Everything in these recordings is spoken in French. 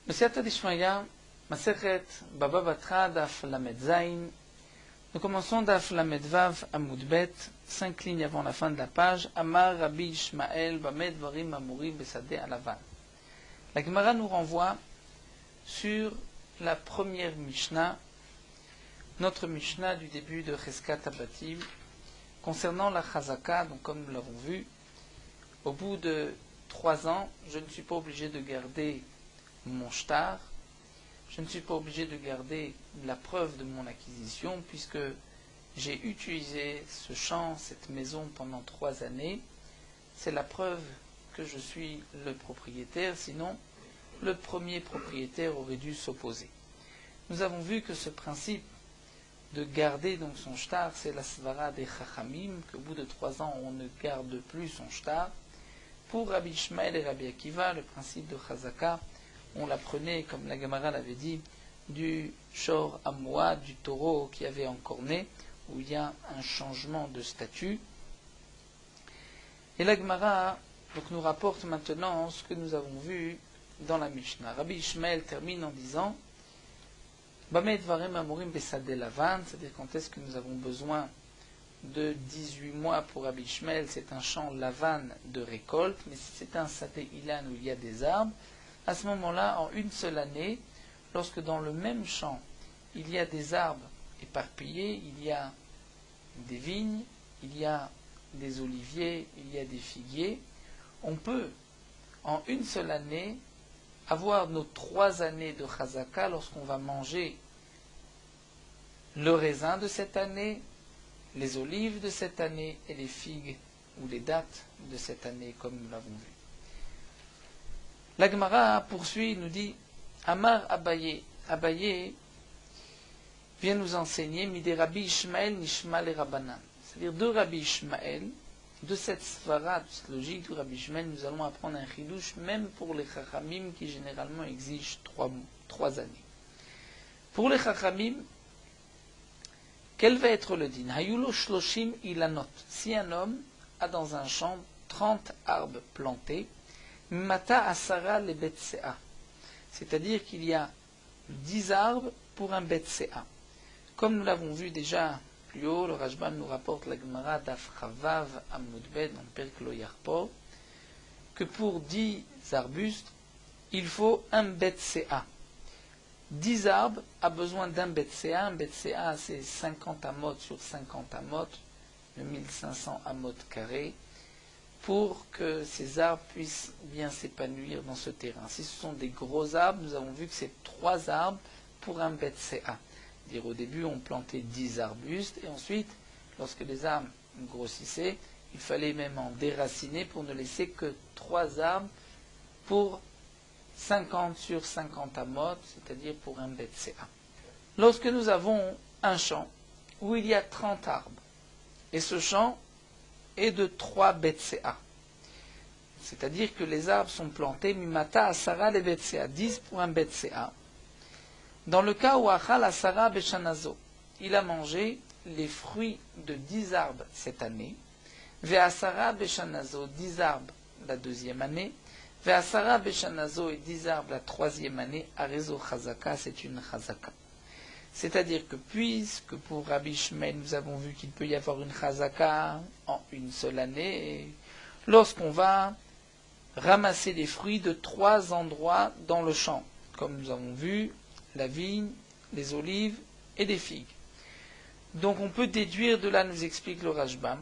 Mesiyata Dishmaya, Masechet Baba Batra Daf Lamed Zain. Nous commençons Daf Lamed Vav Amud Bet, 5 lignes avant la fin de la page. Amar Rabbi Ishmael Bamed Varim Amurim Besadeh Alavan. La Gemara nous renvoie sur la première Mishnah, notre Mishnah du début de Cheskat Abatim, concernant la Chazaka. Donc comme nous l'avons vu, au bout de 3 ans, je ne suis pas obligé de garder mon shtar, je ne suis pas obligé de garder la preuve de mon acquisition, puisque j'ai utilisé ce champ, cette maison pendant 3 années. C'est la preuve que je suis le propriétaire, sinon le premier propriétaire aurait dû s'opposer. Nous avons vu que ce principe de garder donc son shtar, c'est la svara des chachamim, qu'au bout de 3 ans on ne garde plus son shtar. Pour Rabbi Ishmael et Rabbi Akiva, le principe de chazaka, on l'apprenait, comme la Gemara l'avait dit, du shor amoua, du taureau qui avait encorné, où il y a un changement de statut. Et la Gemara donc, nous rapporte maintenant ce que nous avons vu dans la Mishnah. Rabbi Ishmael termine en disant Bamed varem amurim besadeh lavan, c'est-à-dire quand est-ce que nous avons besoin de 18 mois pour Rabbi Ishmael, c'est un champ lavan de récolte, mais si c'est un sadeh ilan où il y a des arbres, à ce moment-là, en une seule année, lorsque dans le même champ, il y a des arbres éparpillés, il y a des vignes, il y a des oliviers, il y a des figuiers, on peut, en une seule année, avoir nos 3 années de chazaka lorsqu'on va manger le raisin de cette année, les olives de cette année et les figues ou les dattes de cette année, comme nous l'avons vu. La Gemara poursuit, nous dit Amar Abaye. Abaye vient nous enseigner Mide Rabbi Ishmael Nishma le Rabbanan. C'est-à-dire de Rabbi Ishmael, de cette svara, de cette logique de Rabbi Ishmael, nous allons apprendre un chidouche, même pour les chachamim qui généralement exigent 3 années. Pour les chachamim, quel va être le din? Hayulo shloshim ilanot. Si un homme a dans un champ 30 arbres plantés, Mata asara le betsea, c'est-à-dire qu'il y a 10 arbres pour un betsea. Comme nous l'avons vu déjà plus haut, le Rashban nous rapporte la Gemara d'Af Chavav Amudbed dans Perek Lo Yarpo, que pour 10 arbustes, il faut un betsea. 10 arbres a besoin d'un betsea. Un betsea, c'est 50 amot sur 50 amot, de 1500 amot carrés, pour que ces arbres puissent bien s'épanouir dans ce terrain. Si ce sont des gros arbres, nous avons vu que c'est 3 arbres pour un betsea. Dire au début, on plantait 10 arbustes, et ensuite, lorsque les arbres grossissaient, il fallait même en déraciner pour ne laisser que 3 arbres pour 50 sur 50 amot, c'est-à-dire pour un betsea. Lorsque nous avons un champ où il y a 30 arbres, et ce champ est de 3 betsea, c'est-à-dire que les arbres sont plantés mimata asara le betsea, 10 pour un betsea. Dans le cas où achal asara beshanazo, il a mangé les fruits de 10 arbres cette année, ve asara beshanazo, 10 arbres la 2e année, ve asara beshanazo et 10 arbres la 3e année, arezo chazaka, c'est une chazaka. C'est-à-dire que puisque pour Rabbi Ishmael, nous avons vu qu'il peut y avoir une chazaka en une seule année, lorsqu'on va ramasser les fruits de 3 endroits dans le champ, comme nous avons vu, la vigne, les olives et des figues. Donc on peut déduire de là, nous explique le Rashbam,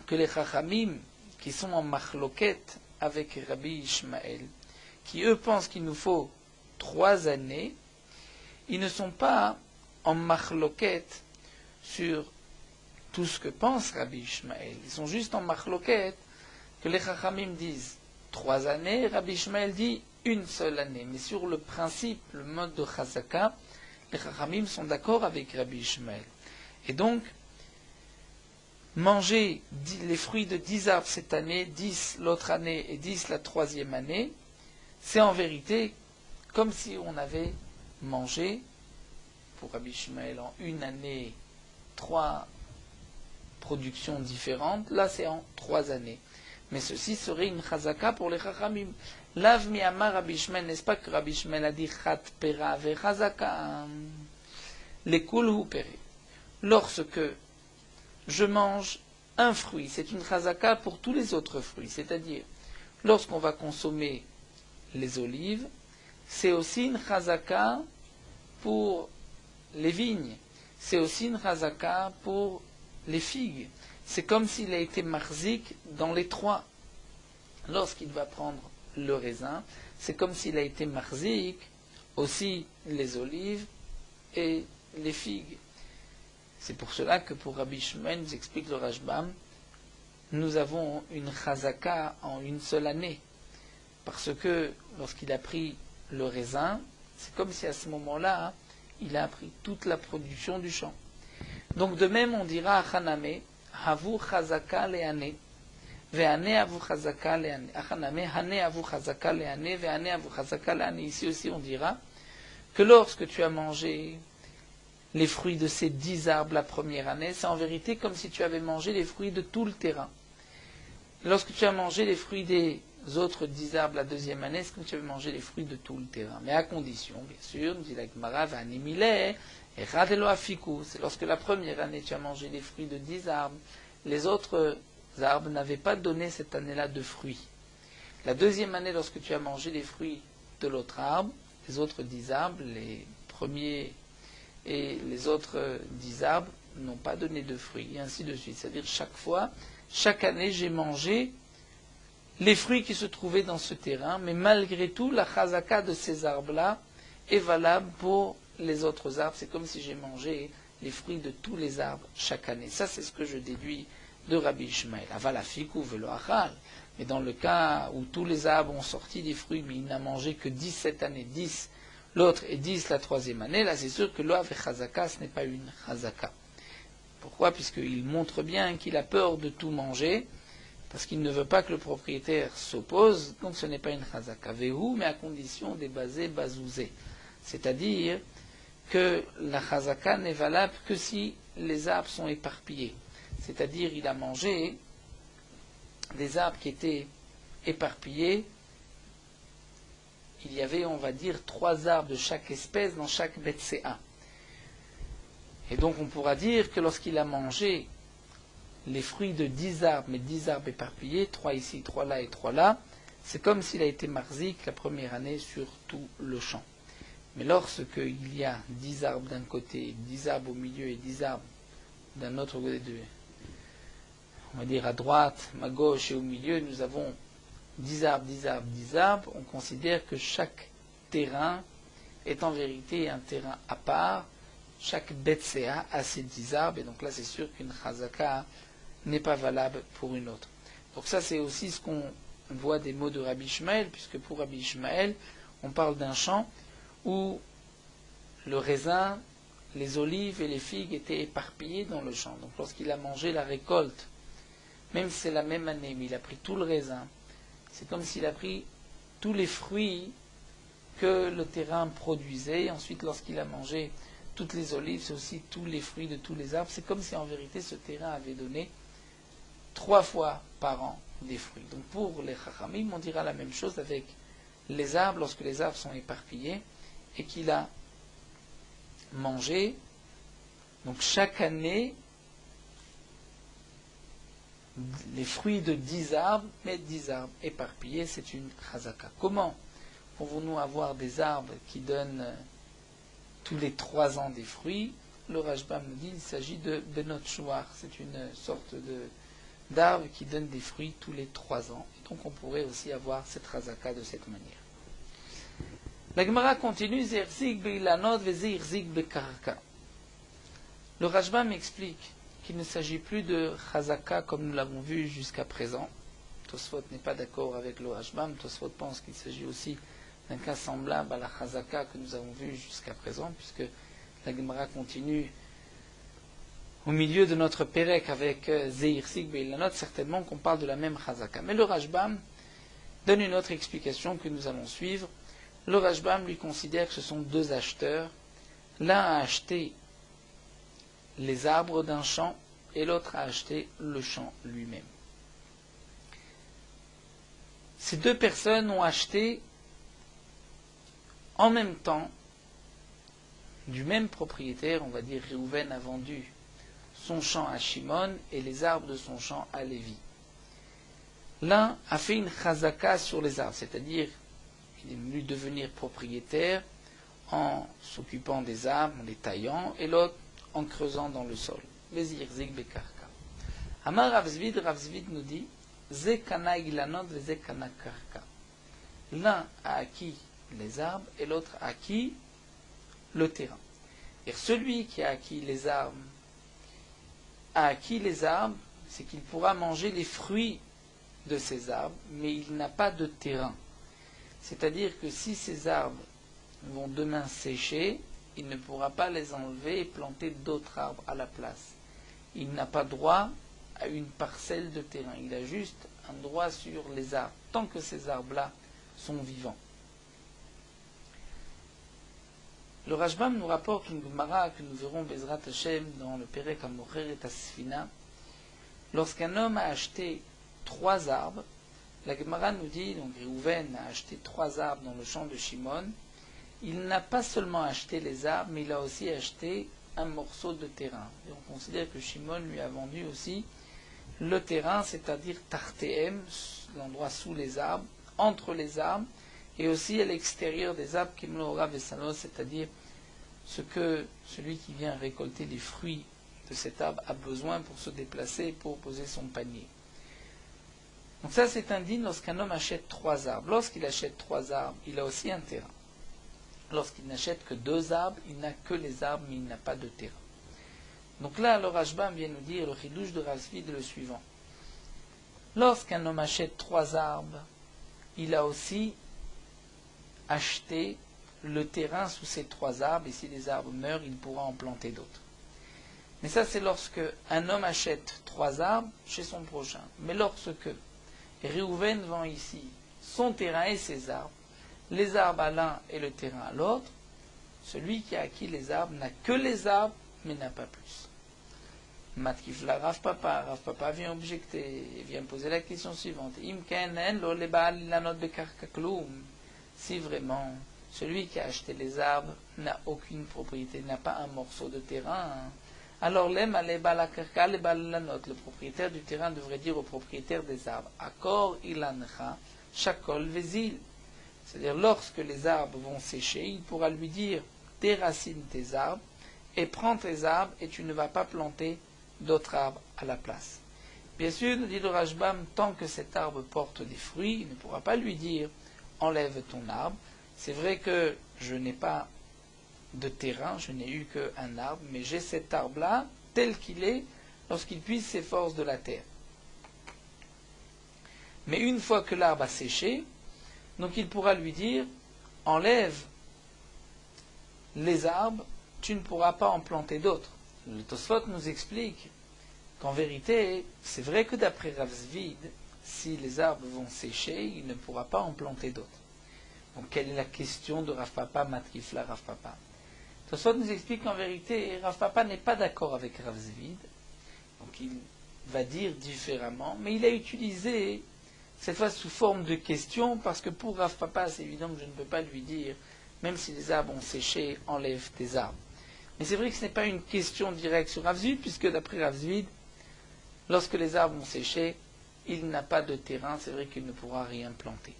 que les chachamim qui sont en machloket avec Rabbi Ishmael, qui eux pensent qu'il nous faut 3 années, ils ne sont pas en machloket sur tout ce que pense Rabbi Ishmael. Ils sont juste en machloket que les chachamim disent 3 années, Rabbi Ishmael dit une seule année. Mais sur le principe, le mode de chazaka, les chachamim sont d'accord avec Rabbi Ishmael. Et donc, manger les fruits de 10 arbres cette année, 10 l'autre année et 10 la 3e année, c'est en vérité comme si on avait mangé, pour Rabbi Ishmael, en une année, 3 productions différentes. Là, c'est en 3 années. Mais ceci serait une chazaka pour les chachamim. Lav mi amar Rabbi Shmuel, n'est-ce pas que Rabbi Shmuel a dit chat pera ve chazaka? Lekul hu pere. Lorsque je mange un fruit, c'est une chazaka pour tous les autres fruits, c'est-à-dire lorsqu'on va consommer les olives, c'est aussi une chazaka pour les vignes, c'est aussi une chazaka pour les figues. C'est comme s'il a été marzik dans les trois. Lorsqu'il va prendre le raisin, c'est comme s'il a été marzik aussi les olives et les figues. C'est pour cela que pour Rabbi Shmuel, nous explique le Rashbam, nous avons une chazaka en une seule année. Parce que lorsqu'il a pris le raisin, c'est comme si à ce moment-là, il a pris toute la production du champ. Donc de même, on dira à Haname, Havu chazaka leane, ve'ane avu chazaka leane. Haname, hane avu chazaka leane, ve'ane avu chazaka leane. Ici aussi, on dira que lorsque tu as mangé les fruits de ces 10 arbres la première année, c'est en vérité comme si tu avais mangé les fruits de tout le terrain. Lorsque tu as mangé les fruits des autres 10 arbres la deuxième année, c'est comme si tu avais mangé les fruits de tout le terrain. Mais à condition, bien sûr, nous dit la Gemara, v'animile, et radelo afiku. C'est lorsque la première année tu as mangé les fruits de 10 arbres, les autres arbres n'avaient pas donné cette année-là de fruits. La deuxième année, lorsque tu as mangé les fruits de l'autre arbre, les autres 10 arbres, les premiers et les autres 10 arbres n'ont pas donné de fruits, et ainsi de suite. C'est-à-dire chaque fois, chaque année, j'ai mangé les fruits qui se trouvaient dans ce terrain, mais malgré tout, la chazaka de ces arbres-là est valable pour les autres arbres. C'est comme si j'ai mangé les fruits de tous les arbres chaque année. Ça, c'est ce que je déduis de Rabbi Ishmael. Aval afiku velo achal. Mais dans le cas où tous les arbres ont sorti des fruits, mais il n'a mangé que 10 cette année, 10 l'autre et 10 la troisième année, là c'est sûr que l'oav et chazaka, ce n'est pas une chazaka. Pourquoi? Puisqu'il montre bien qu'il a peur de tout manger, parce qu'il ne veut pas que le propriétaire s'oppose, donc ce n'est pas une chazaka. Vehu, mais à condition des basés bazouzés. C'est-à-dire que la chazaka n'est valable que si les arbres sont éparpillés. C'est-à-dire il a mangé des arbres qui étaient éparpillés. Il y avait, on va dire, 3 arbres de chaque espèce dans chaque BCA. Et donc on pourra dire que lorsqu'il a mangé les fruits de 10 arbres, mais 10 arbres éparpillés, 3 ici, 3 là et 3 là, c'est comme s'il a été marzik la première année sur tout le champ. Mais lorsqu'il y a 10 arbres d'un côté, 10 arbres au milieu et 10 arbres d'un autre côté, on va dire à droite, à gauche et au milieu, nous avons 10 arbres, 10 arbres, 10 arbres, on considère que chaque terrain est en vérité un terrain à part. Chaque BCA a ses 10 arbres, et donc là c'est sûr qu'une chazaka n'est pas valable pour une autre. Donc ça c'est aussi ce qu'on voit des mots de Rabbi Ishmael, puisque pour Rabbi Ishmael, on parle d'un champ où le raisin, les olives et les figues étaient éparpillés dans le champ. Donc lorsqu'il a mangé la récolte, même si c'est la même année, mais il a pris tout le raisin, c'est comme s'il a pris tous les fruits que le terrain produisait. Et ensuite, lorsqu'il a mangé toutes les olives, c'est aussi tous les fruits de tous les arbres. C'est comme si en vérité ce terrain avait donné 3 fois par an des fruits. Donc pour les chachamim, on dira la même chose avec les arbres, lorsque les arbres sont éparpillés et qu'il a mangé. Donc chaque année, les fruits de 10 arbres, mais 10 arbres éparpillés, c'est une chazaka. Comment pouvons-nous avoir des arbres qui donnent tous les 3 ans des fruits? Le Rashbam nous dit qu'il s'agit de benot chouar, c'est une sorte d'arbre qui donne des fruits tous les 3 ans. Et donc on pourrait aussi avoir cette chazaka de cette manière. La Gemara continue, Zirzik beilanot vezirzik bekarka. Le Rashbam explique qu'il ne s'agit plus de chazaka comme nous l'avons vu jusqu'à présent. Tosfot n'est pas d'accord avec le Rashbam. Tosfot pense qu'il s'agit aussi d'un cas semblable à la chazaka que nous avons vu jusqu'à présent, puisque la Gemara continue au milieu de notre Pérec avec Zeirsik Beilanot, certainement qu'on parle de la même chazaka. Mais le Rashbam donne une autre explication que nous allons suivre. Le Rashbam lui considère que ce sont 2 acheteurs. L'un a acheté les arbres d'un champ et l'autre a acheté le champ lui-même. Ces deux personnes ont acheté en même temps du même propriétaire, on va dire Réhouven a vendu son champ à Shimon et les arbres de son champ à Lévi. L'un a fait une chazaka sur les arbres, c'est-à-dire qu'il est venu devenir propriétaire en s'occupant des arbres, en les taillant, et l'autre en creusant dans le sol. Bezir zik bekarka. Amar Rav Zvid nous dit Zekana ilanot ve zekana karka. L'un a acquis les arbres et l'autre a acquis le terrain. Et celui qui a acquis les arbres, c'est qu'il pourra manger les fruits de ces arbres, mais il n'a pas de terrain. C'est-à-dire que si ces arbres vont demain sécher, il ne pourra pas les enlever et planter d'autres arbres à la place. Il n'a pas droit à une parcelle de terrain. Il a juste un droit sur les arbres, tant que ces arbres-là sont vivants. Le Rashbam nous rapporte une Gemara que nous verrons Bezrat Hashem dans le Perek Amocher et Asfina. Lorsqu'un homme a acheté 3 arbres, la Gemara nous dit, donc Réhouven a acheté 3 arbres dans le champ de Shimon, il n'a pas seulement acheté les arbres, mais il a aussi acheté un morceau de terrain. Et on considère que Shimon lui a vendu aussi le terrain, c'est-à-dire Tartéem, l'endroit sous les arbres, entre les arbres, et aussi à l'extérieur des arbres, Kimloora Vesalos, c'est-à-dire ce que celui qui vient récolter les fruits de cet arbre a besoin pour se déplacer et pour poser son panier. Donc ça c'est indigne lorsqu'un homme achète 3 arbres. Lorsqu'il achète 3 arbres, il a aussi un terrain. Lorsqu'il n'achète que 2 arbres, il n'a que les arbres, mais il n'a pas de terrain. Donc là, le Rashbam vient nous dire, le chidouche de Rav Zvid, le suivant. Lorsqu'un homme achète 3 arbres, il a aussi acheté le terrain sous ces 3 arbres, et si les arbres meurent, il pourra en planter d'autres. Mais ça, c'est lorsque un homme achète 3 arbres chez son prochain. Mais lorsque Réhouven vend ici son terrain et ses arbres, les arbres à l'un et le terrain à l'autre, celui qui a acquis les arbres n'a que les arbres, mais n'a pas plus. Matkifla Rav Papa vient objecter, vient poser la question suivante. Si vraiment celui qui a acheté les arbres n'a aucune propriété, n'a pas un morceau de terrain, alors le propriétaire du terrain devrait dire au propriétaire des arbres, Akor ilancha shakol vezil. C'est-à-dire lorsque les arbres vont sécher, il pourra lui dire, déracine tes arbres et prends tes arbres et tu ne vas pas planter d'autres arbres à la place. Bien sûr, nous dit le Rashbam, tant que cet arbre porte des fruits, il ne pourra pas lui dire enlève ton arbre. C'est vrai que je n'ai pas de terrain, je n'ai eu qu'un arbre, mais j'ai cet arbre-là tel qu'il est lorsqu'il puise ses forces de la terre. Mais une fois que l'arbre a séché, donc il pourra lui dire enlève les arbres, tu ne pourras pas en planter d'autres. Le Tosfot nous explique qu'en vérité, c'est vrai que d'après Rav Zvid, si les arbres vont sécher, il ne pourra pas en planter d'autres. Donc quelle est la question de Rav Papa, Matrifla Rav Papa? Tosfot nous explique qu'en vérité, Rav Papa n'est pas d'accord avec Rav Zvid, donc il va dire différemment, mais il a utilisé cette fois sous forme de question, parce que pour Rav Papa, c'est évident que je ne peux pas lui dire, même si les arbres ont séché, enlève tes arbres. Mais c'est vrai que ce n'est pas une question directe sur Rav Zvid, puisque d'après Rav Zvid, lorsque les arbres ont séché, il n'a pas de terrain, c'est vrai qu'il ne pourra rien planter.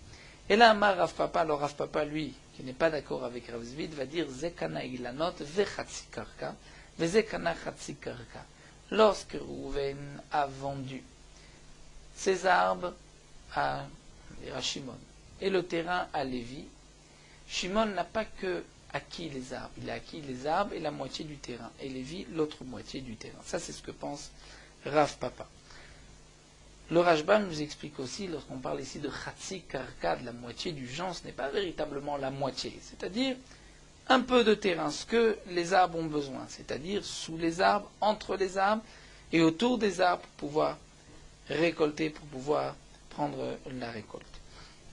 Et là, Rav Papa, alors Rav Papa, lui, qui n'est pas d'accord avec Rav Zvid, va dire Zekana ilanot vechatsi karka, vezekana chatsi karka. Lorsque Réhouven a vendu ses arbres à Shimon et le terrain à Lévi, Shimon n'a pas que acquis les arbres, il a acquis les arbres et la moitié du terrain, et Lévi l'autre moitié du terrain. Ça, c'est ce que pense Rav Papa. Le Rashbam nous explique aussi, lorsqu'on parle ici de Chatsi Karka, de la moitié du champ, ce n'est pas véritablement la moitié, c'est-à-dire un peu de terrain, ce que les arbres ont besoin, c'est-à-dire sous les arbres, entre les arbres, et autour des arbres pour pouvoir récolter, pour pouvoir prendre la récolte.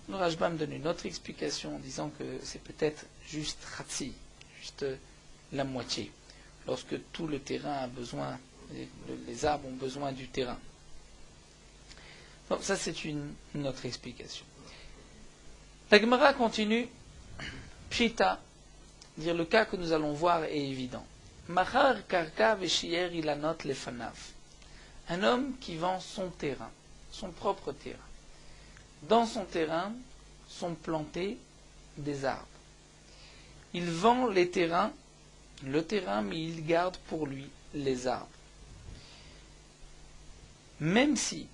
Le Rashbam donne une autre explication en disant que c'est peut-être juste Chatsi, juste la moitié, lorsque tout le terrain a besoin, les arbres ont besoin du terrain. Donc ça c'est une autre explication. La Gemara continue, Pshita, dire le cas que nous allons voir est évident. Machar karka veshier ilanot lefanav. Un homme qui vend son terrain, son propre terrain. Dans son terrain sont plantés des arbres. Il vend le terrain, mais il garde pour lui les arbres. Même si,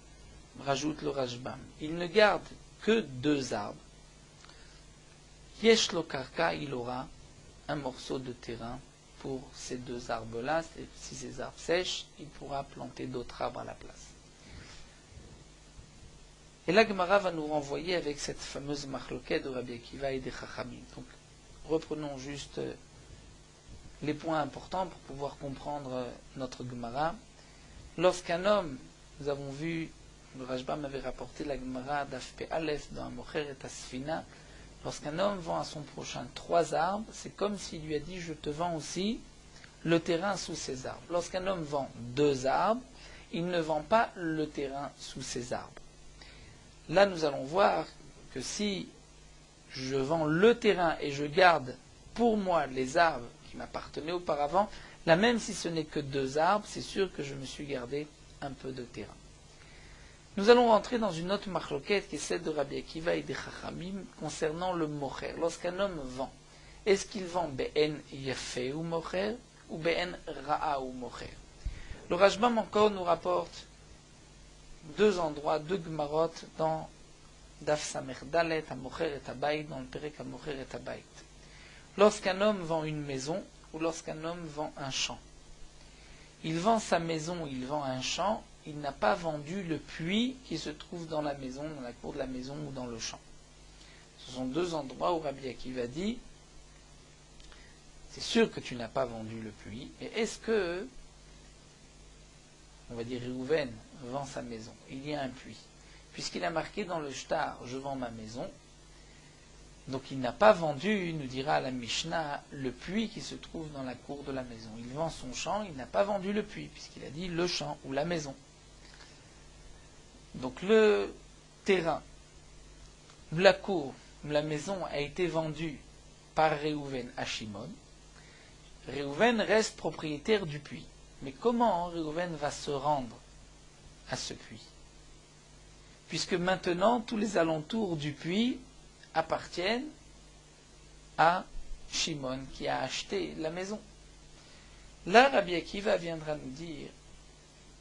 rajoute le Rashbam, il ne garde que 2 arbres, Yesh lo karka, il aura un morceau de terrain pour ces 2 arbres-là. Si ces arbres sèchent, il pourra planter d'autres arbres à la place. Et la Gemara va nous renvoyer avec cette fameuse machloket de Rabbi Akiva et des Chachamim. Donc, reprenons juste les points importants pour pouvoir comprendre notre Gemara. Lorsqu'un homme, nous avons vu, le Rashbam avait rapporté la Gemara d'Afpe Aleph dans Mocher et Asfina, lorsqu'un homme vend à son prochain 3 arbres, c'est comme s'il lui a dit, je te vends aussi le terrain sous ces arbres. Lorsqu'un homme vend 2 arbres, il ne vend pas le terrain sous ces arbres. Là, nous allons voir que si je vends le terrain et je garde pour moi les arbres qui m'appartenaient auparavant, là même si ce n'est que 2 arbres, c'est sûr que je me suis gardé un peu de terrain. Nous allons rentrer dans une autre machloket qui est celle de Rabbi Akiva et des Chachamim concernant le mocher. Lorsqu'un homme vend, est-ce qu'il vend be'en yafé ou mocher ou be'en ra'a ou mocher? Le Rashbam encore nous rapporte 2 endroits, 2 gemarot dans Daf Samer Dalet, à Mocher et Abayit, dans le Perek à Mocher et Abayit. Lorsqu'un homme vend une maison ou lorsqu'un homme vend un champ, il vend sa maison, il vend un champ, il n'a pas vendu le puits qui se trouve dans la maison, dans la cour de la maison ou dans le champ. Ce sont 2 endroits où Rabbi Akiva dit, c'est sûr que tu n'as pas vendu le puits, mais est-ce que, on va dire Réhouven vend sa maison, il y a un puits, puisqu'il a marqué dans le shtar, je vends ma maison, donc il n'a pas vendu, nous dira la Mishnah, le puits qui se trouve dans la cour de la maison. Il vend son champ, il n'a pas vendu le puits, puisqu'il a dit le champ ou la maison. Donc le terrain, la cour, la maison a été vendue par Réhouven à Shimon. Réhouven reste propriétaire du puits. Mais comment Réhouven va se rendre à ce puits? Puisque maintenant, tous les alentours du puits appartiennent à Shimon qui a acheté la maison. Là, Rabbi Akiva viendra nous dire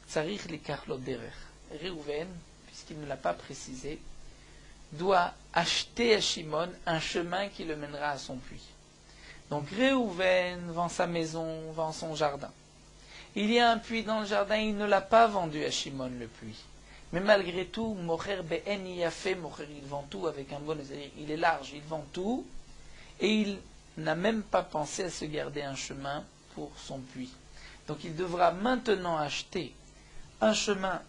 Tsarich likach derech. Réhouven, puisqu'il ne l'a pas précisé, doit acheter à Shimon un chemin qui le mènera à son puits. Donc Réhouven vend sa maison, vend son jardin. Il y a un puits dans le jardin, il ne l'a pas vendu à Shimon le puits. Mais malgré tout, Mocher be'en yafé, Mocher, il vend tout avec un bon, c'est-à-dire il est large, il vend tout, et il n'a même pas pensé à se garder un chemin pour son puits. Donc il devra maintenant acheter un chemin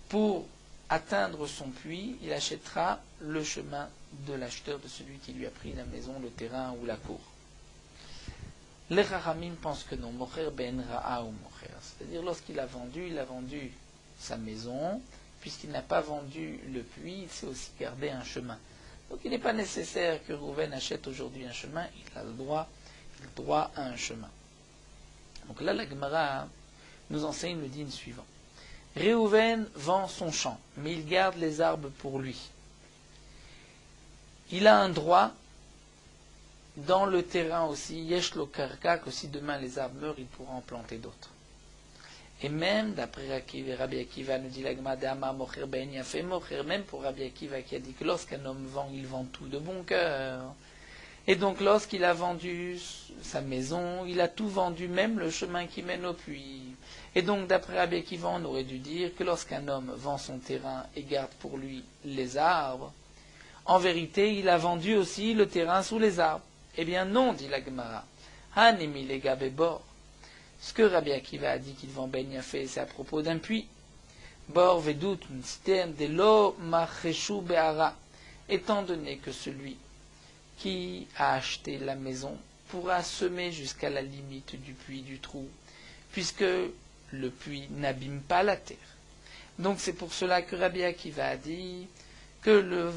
pour atteindre son puits, il achètera le chemin de l'acheteur, de celui qui lui a pris la maison, le terrain ou la cour. Les Chachamim pensent que non, Mocher ben ra'a ou Mocher. C'est-à-dire lorsqu'il a vendu, il a vendu sa maison, puisqu'il n'a pas vendu le puits, il s'est aussi gardé un chemin. Donc il n'est pas nécessaire que Réhouven achète aujourd'hui un chemin, il a le droit à un chemin. Donc là, la Gemara nous enseigne le dîme suivant. Réhouven vend son champ, mais il garde les arbres pour lui. Il a un droit dans le terrain aussi, yesh lo karka, que si demain les arbres meurent, il pourra en planter d'autres. Et même, d'après Rabbi Akiva, nous dit l'agma d'Ama mocher ben yafé mocher, même pour Rabbi Akiva qui a dit que lorsqu'un homme vend, il vend tout de bon cœur. Et donc lorsqu'il a vendu sa maison, il a tout vendu, même le chemin qui mène au puits. Et donc d'après Rabbi Akiva, on aurait dû dire que lorsqu'un homme vend son terrain et garde pour lui les arbres, en vérité, il a vendu aussi le terrain sous les arbres. Eh bien non, dit la Gemara. Hanimi lega bebor. Ce que Rabbi Akiva a dit qu'il vend ben yafé, c'est à propos d'un puits. Bor vedut, une citerne, de lo macheshu be'ara. Étant donné que celui qui a acheté la maison pourra semer jusqu'à la limite du puits, du trou, puisque le puits n'abîme pas la terre. Donc c'est pour cela que Rabbi Akiva a dit que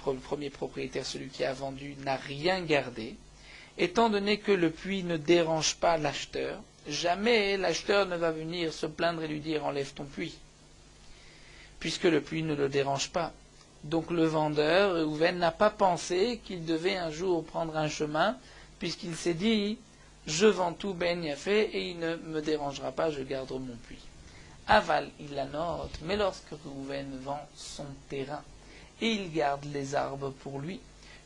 le premier propriétaire, celui qui a vendu, n'a rien gardé, étant donné que le puits ne dérange pas l'acheteur, jamais l'acheteur ne va venir se plaindre et lui dire enlève ton puits, puisque le puits ne le dérange pas. Donc le vendeur, Réhouven, n'a pas pensé qu'il devait un jour prendre un chemin, puisqu'il s'est dit je vends tout Ben Yafé et il ne me dérangera pas, je garde mon puits. Aval, il la note, mais lorsque Réhouven vend son terrain et il garde les arbres pour lui,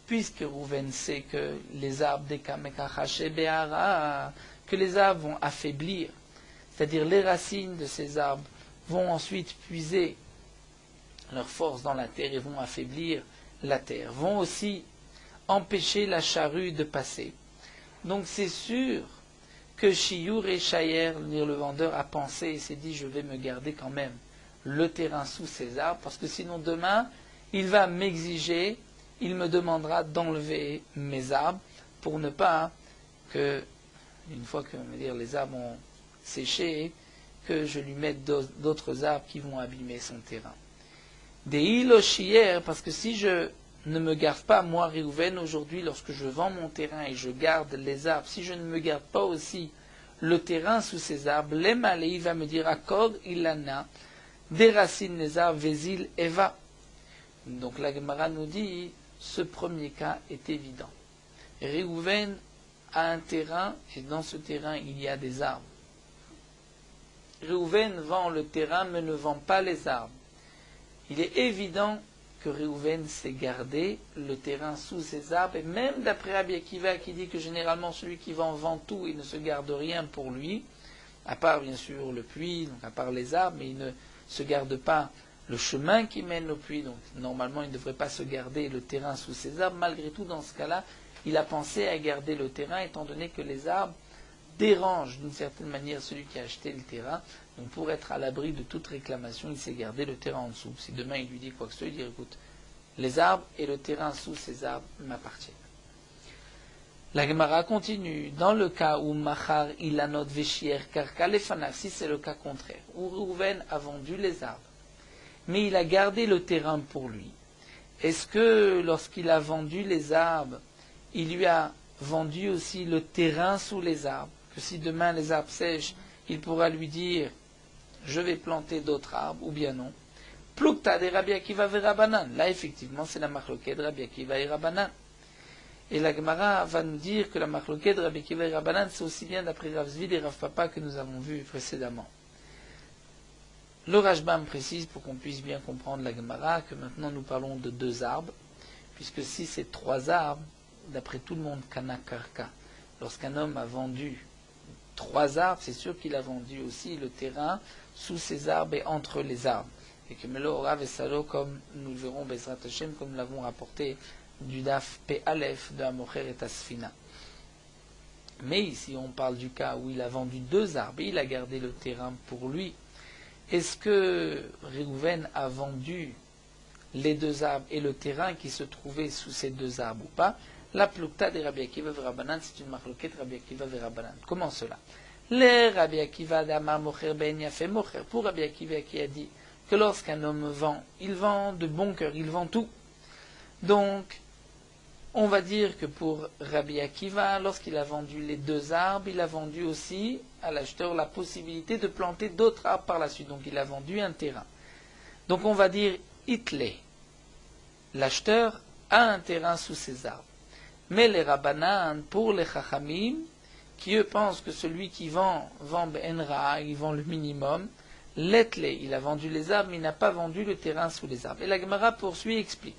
puisque Réhouven sait que les arbres des Kamekachaché Béhara, que les arbres vont affaiblir, c'est-à-dire les racines de ces arbres vont ensuite puiser leur force dans la terre et vont affaiblir la terre, vont aussi empêcher la charrue de passer. Donc c'est sûr que Chiyur et Chayer, le vendeur, a pensé et s'est dit je vais me garder quand même le terrain sous ces arbres, parce que sinon demain il va m'exiger, il me demandera d'enlever mes arbres pour ne pas que, une fois que les arbres ont séché, que je lui mette d'autres arbres qui vont abîmer son terrain. Des Hilochier, parce que si je ne me garde pas, moi Réhouven, aujourd'hui, lorsque je vends mon terrain et je garde les arbres, si je ne me garde pas aussi le terrain sous ces arbres, l'Emalei va me dire Akod ilana, déracine les arbres, Vézil Eva. Donc la Gemara nous dit, ce premier cas est évident. Réhouven a un terrain et dans ce terrain il y a des arbres. Réhouven vend le terrain mais ne vend pas les arbres. Il est évident que Réhouven s'est gardé le terrain sous ses arbres, et même d'après Rabbi Akiva qui dit que généralement celui qui vend tout et ne se garde rien pour lui, à part bien sûr le puits, donc à part les arbres, mais il ne se garde pas le chemin qui mène au puits, donc normalement il ne devrait pas se garder le terrain sous ses arbres. Malgré tout, dans ce cas-là, il a pensé à garder le terrain étant donné que les arbres dérangent d'une certaine manière celui qui a acheté le terrain. Donc pour être à l'abri de toute réclamation, il s'est gardé le terrain en dessous. Si demain il lui dit quoi que ce soit, il dit écoute, les arbres et le terrain sous ces arbres m'appartiennent. La Gemara continue. Dans le cas où Machar ilanot veshier karka lefanav, si c'est le cas contraire, où Réhouven a vendu les arbres, mais il a gardé le terrain pour lui, est-ce que lorsqu'il a vendu les arbres, il lui a vendu aussi le terrain sous les arbres, que si demain les arbres sèchent, il pourra lui dire je vais planter d'autres arbres, ou bien non. Plukta de Rabbi Akiva ve Rabbanan. Là, effectivement, c'est la machloket de Rabbi Akiva et Rabbanan. Et la Gemara va nous dire que la machloket de Rabbi Akiva et Rabbanan, c'est aussi bien d'après Rav Zvid et Rav Papa que nous avons vu précédemment. Le Rashbam précise, pour qu'on puisse bien comprendre la Gemara, que maintenant nous parlons de 2 arbres, puisque si c'est 3 arbres, d'après tout le monde, Kana Karka, lorsqu'un homme a vendu 3 arbres, c'est sûr qu'il a vendu aussi le terrain sous ces arbres et entre les arbres. Et que Melo, Rav et Salo, comme nous le verrons, Bezrat Hashem, comme nous l'avons rapporté du Daf P. Aleph de Amocher et Tasfina. Mais ici, on parle du cas où il a vendu 2 arbres et il a gardé le terrain pour lui. Est-ce que Réhouven a vendu les 2 arbres et le terrain qui se trouvait sous ces 2 arbres ou pas? La plukta de Rabbi Akiva ve Rabbanan, c'est une marloquette Rabbi Akiva ve Rabbanan. Comment cela? Les Rabbi Akiva d'Amar Mocher Ben Yafé Mocher. Pour Rabbi Akiva qui a dit que lorsqu'un homme vend, il vend de bon cœur, il vend tout. Donc, on va dire que pour Rabbi Akiva, lorsqu'il a vendu les 2 arbres, il a vendu aussi à l'acheteur la possibilité de planter d'autres arbres par la suite. Donc, il a vendu un terrain. Donc, on va dire Itlé. L'acheteur a un terrain sous ses arbres. Mais les Rabbanan, pour les Chachamim, qui eux pensent que celui qui vend Benra, il vend le minimum, l'Etlé, il a vendu les arbres, mais il n'a pas vendu le terrain sous les arbres. Et la Gemara poursuit et explique.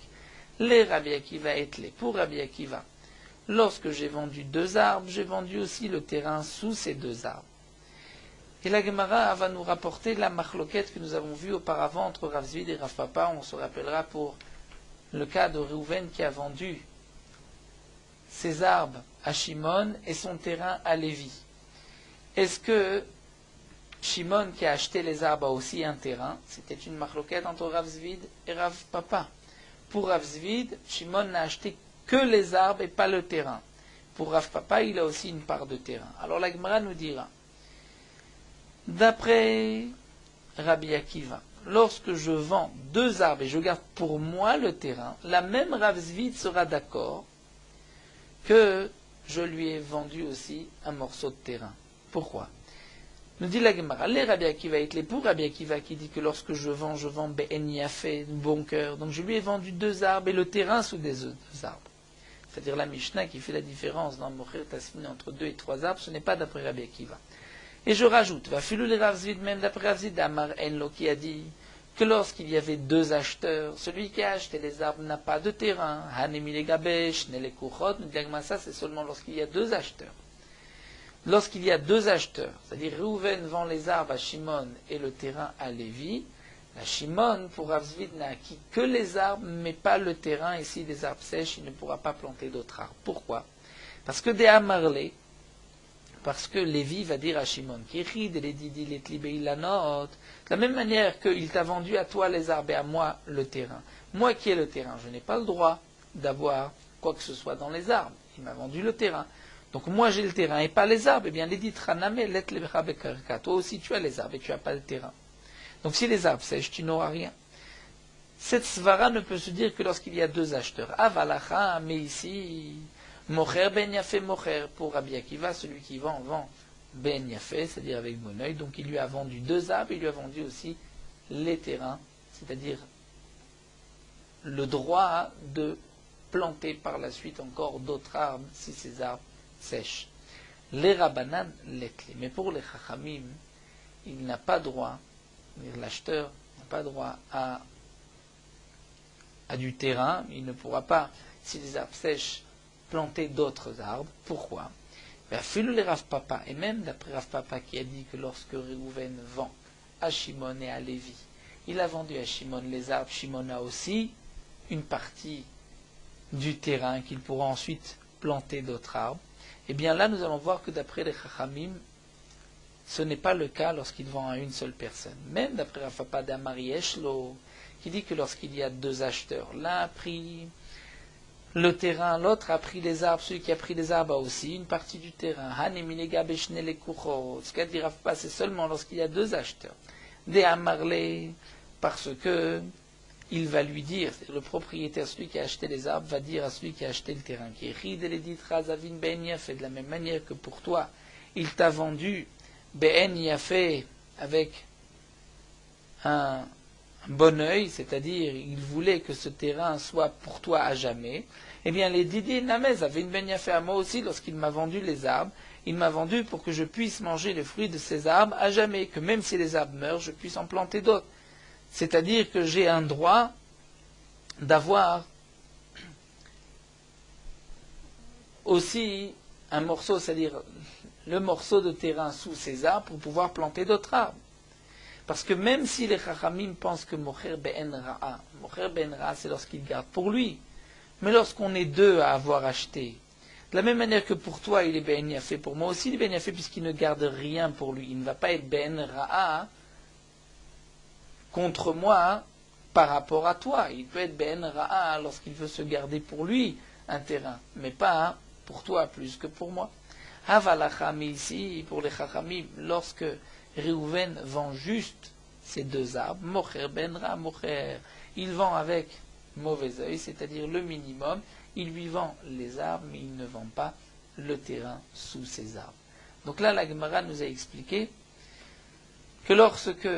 Les Rabbi Akiva Etlé, pour Rabbi Akiva, lorsque j'ai vendu 2 arbres, j'ai vendu aussi le terrain sous ces 2 arbres. Et la Gemara va nous rapporter la machloquette que nous avons vue auparavant entre Rav Zvid et Rav Papa. On se rappellera pour le cas de Réhouven qui a vendu ses arbres à Shimon et son terrain à Lévi. Est-ce que Shimon qui a acheté les arbres a aussi un terrain? C'était une machloquette entre Rav Zvid et Rav Papa. Pour Rav Zvid, Shimon n'a acheté que les arbres et pas le terrain. Pour Rav Papa, il a aussi une part de terrain. Alors la Gemara nous dira, d'après Rabbi Akiva, lorsque je vends 2 arbres et je garde pour moi le terrain, la même Rav Zvid sera d'accord que je lui ai vendu aussi un morceau de terrain. Pourquoi? Nous dit la Gemara, les Rabbi Akiva est les pour Rabbi Akiva qui dit que lorsque je vends be'en yafé, bon cœur. Donc je lui ai vendu 2 arbres et le terrain sous des 2 arbres. C'est-à-dire la Mishnah qui fait la différence dans Mocher Tasmin entre 2 et 3 arbres, ce n'est pas d'après Rabbi Akiva. Et je rajoute, va filou les Rav Zvid, même d'après Rav Zvid, Amar Enlo qui a dit que lorsqu'il y avait 2 acheteurs, celui qui a acheté les arbres n'a pas de terrain. Hanemi les gabesh, ne les kuchot, nous disons ça c'est seulement lorsqu'il y a 2 acheteurs. Lorsqu'il y a 2 acheteurs, c'est-à-dire Reuven vend les arbres à Shimon et le terrain à Lévi, la Shimon, pour Rav Zvid, n'a acquis que les arbres, mais pas le terrain, et si les arbres sèchent, il ne pourra pas planter d'autres arbres. Pourquoi? Parce que des Amarle, parce que Lévi va dire à Shimon, de la même manière qu'il t'a vendu à toi les arbres et à moi le terrain. Moi qui ai le terrain, je n'ai pas le droit d'avoir quoi que ce soit dans les arbres. Il m'a vendu le terrain. Donc moi j'ai le terrain et pas les arbres. Eh bien, toi aussi tu as les arbres et tu n'as pas le terrain. Donc si les arbres sèchent, tu n'auras rien. Cette svara ne peut se dire que lorsqu'il y a 2 acheteurs. Avalacha, mais ici, mocher ben yafé mocher. Pour Rabbi Akiva, celui qui vend ben yafé, c'est-à-dire avec bon oeil. Donc il lui a vendu 2 arbres, il lui a vendu aussi les terrains, c'est-à-dire le droit de planter par la suite encore d'autres arbres si ces arbres sèchent. Les Rabbanan l'etli. Mais pour les Chachamim, il n'a pas droit, l'acheteur n'a pas droit à du terrain, il ne pourra pas, si les arbres sèchent, planter d'autres arbres. Pourquoi? Filou les Rav Papa, et même d'après Rav Papa qui a dit que lorsque Reuven vend à Shimon et à Lévi, il a vendu à Shimon les arbres, Shimon a aussi une partie du terrain qu'il pourra ensuite planter d'autres arbres. Et bien là, nous allons voir que d'après les Chachamim, ce n'est pas le cas lorsqu'il vend à une seule personne. Même d'après Rav Papa d'Amari Eshlo, qui dit que lorsqu'il y a 2 acheteurs, l'un a pris le terrain, l'autre a pris les arbres, celui qui a pris les arbres a aussi une partie du terrain. Ce qu'a dit Rav Papa, c'est seulement lorsqu'il y a 2 acheteurs. Des Amarle, parce que il va lui dire, le propriétaire, celui qui a acheté les arbres, va dire à celui qui a acheté le terrain, qui est Rid Eledit Razavin Ben Yafé, de la même manière que pour toi, il t'a vendu Ben Yafé avec un bon œil, c'est-à-dire il voulait que ce terrain soit pour toi à jamais. Eh bien, les Didi Namez avaient une Ben Yafé à moi aussi lorsqu'il m'a vendu les arbres. Il m'a vendu pour que je puisse manger les fruits de ces arbres à jamais, que même si les arbres meurent, je puisse en planter d'autres. C'est-à-dire que j'ai un droit d'avoir aussi un morceau, c'est-à-dire le morceau de terrain sous ces arbres pour pouvoir planter d'autres arbres. Parce que même si les Chachamim pensent que Mocher ben Ra'a, c'est lorsqu'il garde pour lui. Mais lorsqu'on est 2 à avoir acheté, de la même manière que pour toi il est ben yafé, pour moi aussi il est ben yafé puisqu'il ne garde rien pour lui. Il ne va pas être ben Ra'a contre moi par rapport à toi. Il peut être ben Ra'a lorsqu'il veut se garder pour lui un terrain, mais pas pour toi plus que pour moi. Havalacha, mais ici, pour les Chachamim, lorsque Reuven vend juste ces 2 arbres, Mocher ben Ra'a, Mocher, il vend avec mauvais œil, c'est-à-dire le minimum, il lui vend les arbres, mais il ne vend pas le terrain sous ces arbres. Donc là, la Gemara nous a expliqué que lorsque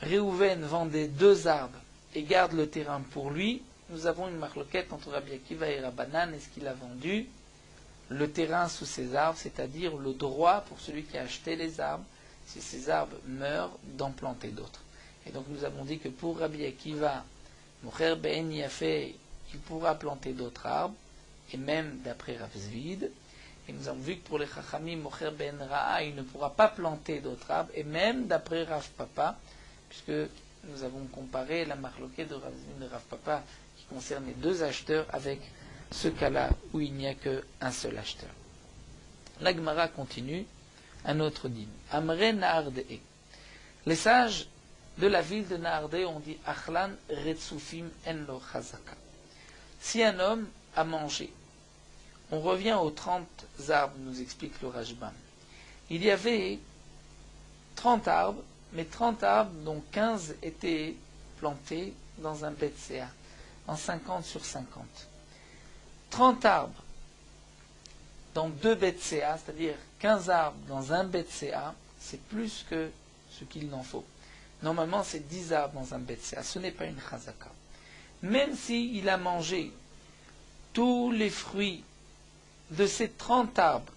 Reuven vend des 2 arbres et garde le terrain pour lui, nous avons une marloquette entre Rabbi Akiva et Rabbanan. Est-ce qu'il a vendu le terrain sous ces arbres, c'est-à-dire le droit pour celui qui a acheté les arbres, si ces arbres meurent, d'en planter d'autres. Et donc nous avons dit que pour Rabbi Akiva, Mocher ben Yafé, il pourra planter d'autres arbres, et même d'après Rav Zvid. Et nous avons vu que pour les Chachamim, Mocher ben Ra'a, il ne pourra pas planter d'autres arbres, et même d'après Rav Papa, puisque nous avons comparé la marloquette de Rav Zvid et de Rav Papa qui concerne les 2 acheteurs avec ce cas-là où il n'y a qu'un seul acheteur. La Gemara continue, un autre dîme. Amre Naardee. Les sages de la ville de Naardee ont dit Achlan Retsufim en lo chazaka. Si un homme a mangé, on revient aux 30 arbres, nous explique le Rajbam. Il y avait 30 arbres, mais 30 arbres, dont 15 étaient plantés dans un BCA, en 50 sur 50. 30 arbres dans 2 BCA, c'est-à-dire 15 arbres dans un BCA, c'est plus que ce qu'il en faut. Normalement, c'est 10 arbres dans un BCA, ce n'est pas une chazaka. Même s'il a mangé tous les fruits de ces 30 arbres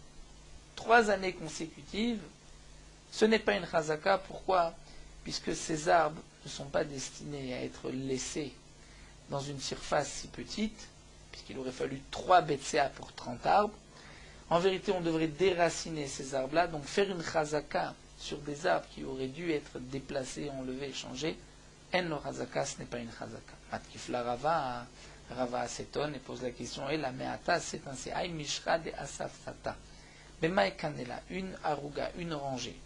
3 années consécutives, ce n'est pas une chazaka. Pourquoi? Puisque ces arbres ne sont pas destinés à être laissés dans une surface si petite, puisqu'il aurait fallu 3 BCA pour 30 arbres. En vérité, on devrait déraciner ces arbres-là, donc faire une chazaka sur des arbres qui auraient dû être déplacés, enlevés, changés. En lo chazaka, ce n'est pas une chazaka. Matkifla Rava s'étonne et pose la question, et la meata, c'est ainsi, ay mishra de asaf sata. Bema kanela, une aruga, une rangée.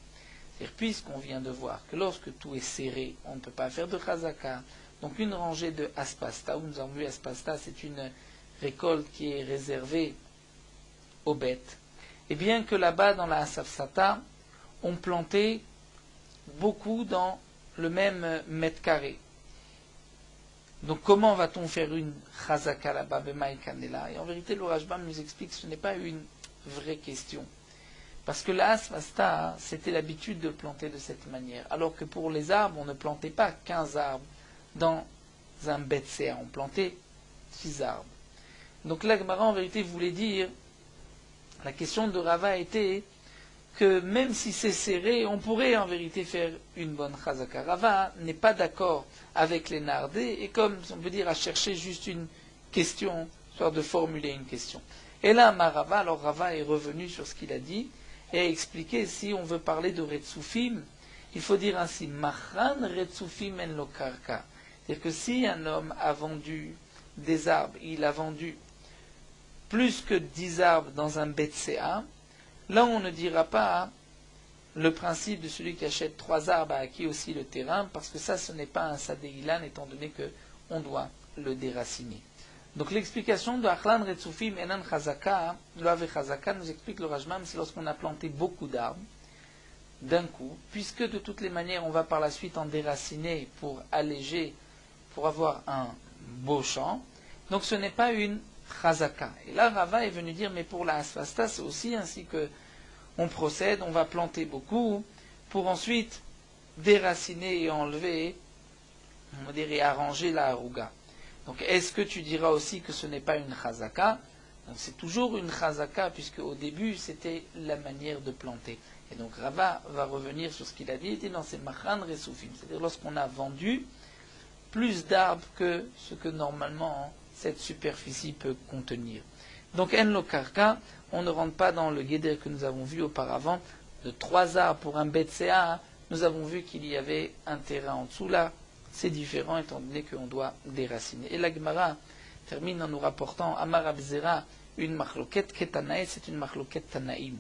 C'est-à-dire, puisqu'on vient de voir que lorsque tout est serré, on ne peut pas faire de chazaka, donc une rangée de aspasta, où nous avons vu aspasta, c'est une récolte qui est réservée aux bêtes. Et bien que là-bas, dans la asafsata, on plantait beaucoup dans le même mètre carré. Donc comment va-t-on faire une chazaka là-bas, bema kanela? Et en vérité, le Rajbam nous explique que ce n'est pas une vraie question. Parce que la asfasta, c'était l'habitude de planter de cette manière. Alors que pour les arbres, on ne plantait pas 15 arbres dans un BCA, on plantait 6 arbres. Donc la Gemara, en vérité, voulait dire, la question de Rava était que même si c'est serré, on pourrait en vérité faire une bonne chazaka. Rava n'est pas d'accord avec les nardés, et comme on peut dire, à chercher juste une question, soit de formuler une question. Et là, Rava, alors Rava est revenu sur ce qu'il a dit, et a expliqué, si on veut parler de Retsufim, il faut dire ainsi, Machran Retsufim en lo karka. C'est-à-dire que si un homme a vendu des arbres, il a vendu plus que 10 arbres dans un BCA, là on ne dira pas le principe de celui qui achète 3 arbres a acquis aussi le terrain, parce que ça ce n'est pas un sadeilan, étant donné qu'on doit le déraciner. Donc l'explication de Achlan Retsufim Enan Chazaka, Loave Chazaka, nous explique le Rajmam, c'est lorsqu'on a planté beaucoup d'arbres d'un coup, puisque de toutes les manières on va par la suite en déraciner pour alléger, pour avoir un beau champ, donc ce n'est pas une Chazaka. Et là Rava est venu dire, mais pour la asfasta c'est aussi ainsi que on procède, on va planter beaucoup pour ensuite déraciner et enlever, on va dire, et arranger la haruga. Donc est-ce que tu diras aussi que ce n'est pas une chazaka? Donc c'est toujours une chazaka, puisque au début c'était la manière de planter. Et donc Rava va revenir sur ce qu'il a dit, il dit non, c'est machan resufim, c'est-à-dire lorsqu'on a vendu plus d'arbres que ce que normalement cette superficie peut contenir. Donc en lo karka, on ne rentre pas dans le guéder que nous avons vu auparavant, de 3 arbres pour un BCA, nous avons vu qu'il y avait un terrain en dessous là. C'est différent étant donné qu'on doit déraciner. Et la Gemara termine en nous rapportant Amar Abzera, une machloket ketanaï, c'est une machloket tanaïm.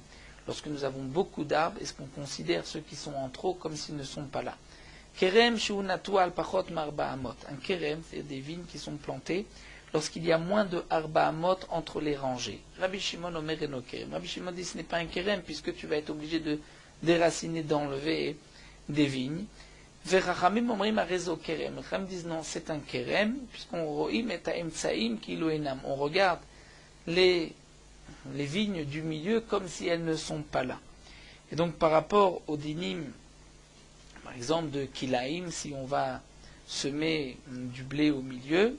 Lorsque nous avons beaucoup d'arbres, est-ce qu'on considère ceux qui sont en trop comme s'ils ne sont pas là? Kerem shuunatu al pachot marba amot. Un kerem, c'est des vignes qui sont plantées lorsqu'il y a moins de arba amot entre les rangées. Rabbi Shimon omer eno kerem. Rabbi Shimon dit ce n'est pas un kerem puisque tu vas être obligé de déraciner, d'enlever des vignes. Verachamim omrim arezo kerem. Les Chachamim disent non, c'est un kerem, puisqu'on roim et aemtsaim kilo enam. On regarde les vignes du milieu comme si elles ne sont pas là. Et donc par rapport au dinim, par exemple de kilaim, si on va semer du blé au milieu,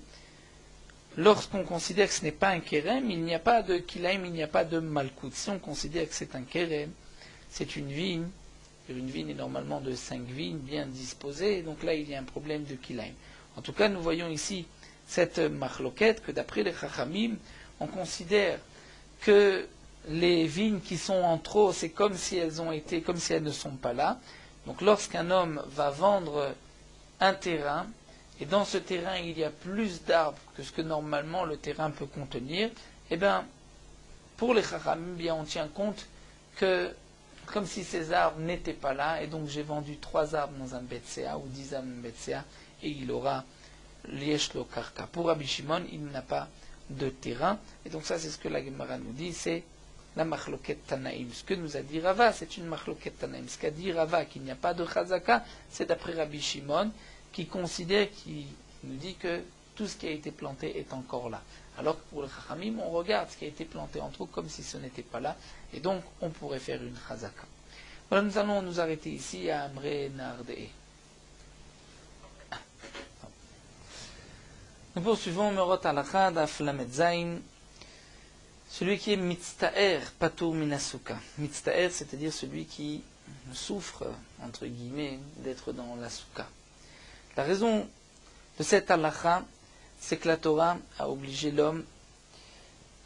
lorsqu'on considère que ce n'est pas un kerem, il n'y a pas de kilaim, il n'y a pas de malkout. Si on considère que c'est un kerem, c'est une vigne est normalement de 5 vignes bien disposées, et donc là il y a un problème de kilaim. En tout cas, nous voyons ici cette machloket que d'après les chachamim, on considère que les vignes qui sont en trop, c'est comme si elles ont été, comme si elles ne sont pas là. Donc lorsqu'un homme va vendre un terrain, et dans ce terrain il y a plus d'arbres que ce que normalement le terrain peut contenir, eh bien, pour les chachamim, bien on tient compte que comme si ces arbres n'étaient pas là, et donc j'ai vendu 3 arbres dans un BCA ou 10 arbres dans un BCA, et il aura l'yesh lo karka. Pour Rabbi Shimon, il n'a pas de terrain, et donc ça c'est ce que la Gemara nous dit, c'est la machloket Tanaïm. Ce que nous a dit Rava, c'est une machloket Tanaïm. Ce qu'a dit Rava, qu'il n'y a pas de chazaka, c'est d'après Rabbi Shimon, qui considère, qui nous dit que tout ce qui a été planté est encore là. Alors que pour le Chachamim, on regarde ce qui a été planté en trop comme si ce n'était pas là, et donc on pourrait faire une chazaka. Voilà, nous allons nous arrêter ici à Amre Nardee. Nous poursuivons Merot Halakha Daf Lamed Zayin. Celui qui est mitztaer patur minasuka. Mitztaer, c'est-à-dire celui qui souffre, entre guillemets, d'être dans la souka. La raison de cette halakha, c'est que la Torah a obligé l'homme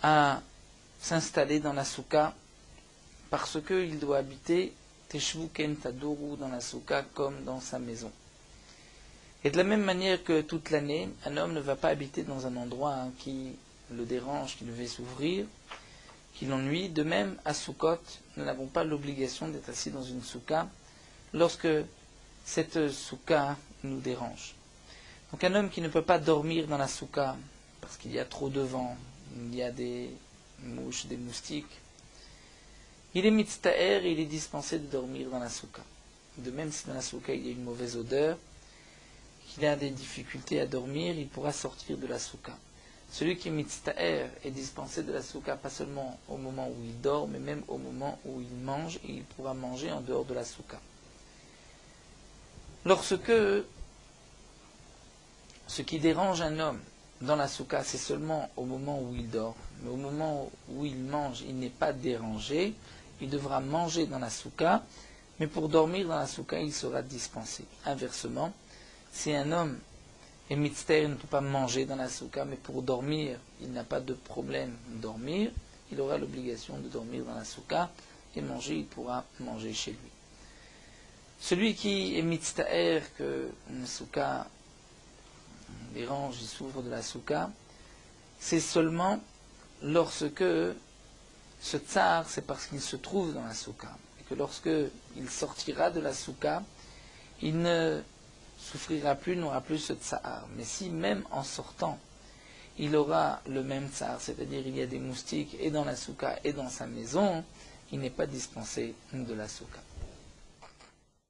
à s'installer dans la souka parce qu'il doit habiter teshvu ken tadoru dans la souka comme dans sa maison. Et de la même manière que toute l'année, un homme ne va pas habiter dans un endroit qui le dérange, qui le fait souffrir, qui l'ennuie. De même, à Sukkot, nous n'avons pas l'obligation d'être assis dans une souka lorsque cette souka nous dérange. Donc un homme qui ne peut pas dormir dans la souka parce qu'il y a trop de vent, il y a des mouches, des moustiques, il est mitztaer et il est dispensé de dormir dans la souka. De même, si dans la souka il y a une mauvaise odeur, qu'il a des difficultés à dormir, il pourra sortir de la souka. Celui qui est mitztaer est dispensé de la souka pas seulement au moment où il dort, mais même au moment où il mange, et il pourra manger en dehors de la souka. Lorsque ce qui dérange un homme dans la souka, c'est seulement au moment où il dort, mais au moment où il mange, il n'est pas dérangé, il devra manger dans la souka, mais pour dormir dans la souka, il sera dispensé. Inversement, si un homme est mitztaer, il ne peut pas manger dans la souka, mais pour dormir, il n'a pas de problème de dormir, il aura l'obligation de dormir dans la souka, et manger, il pourra manger chez lui. Celui qui est mitztaer, que une souka dérange, il souffre de la souka, c'est seulement lorsque ce tsar, c'est parce qu'il se trouve dans la souka, et que lorsque il sortira de la souka, il ne souffrira plus, n'aura plus ce tsar. Mais si même en sortant, il aura le même tsar, c'est-à-dire il y a des moustiques et dans la souka et dans sa maison, il n'est pas dispensé de la souka.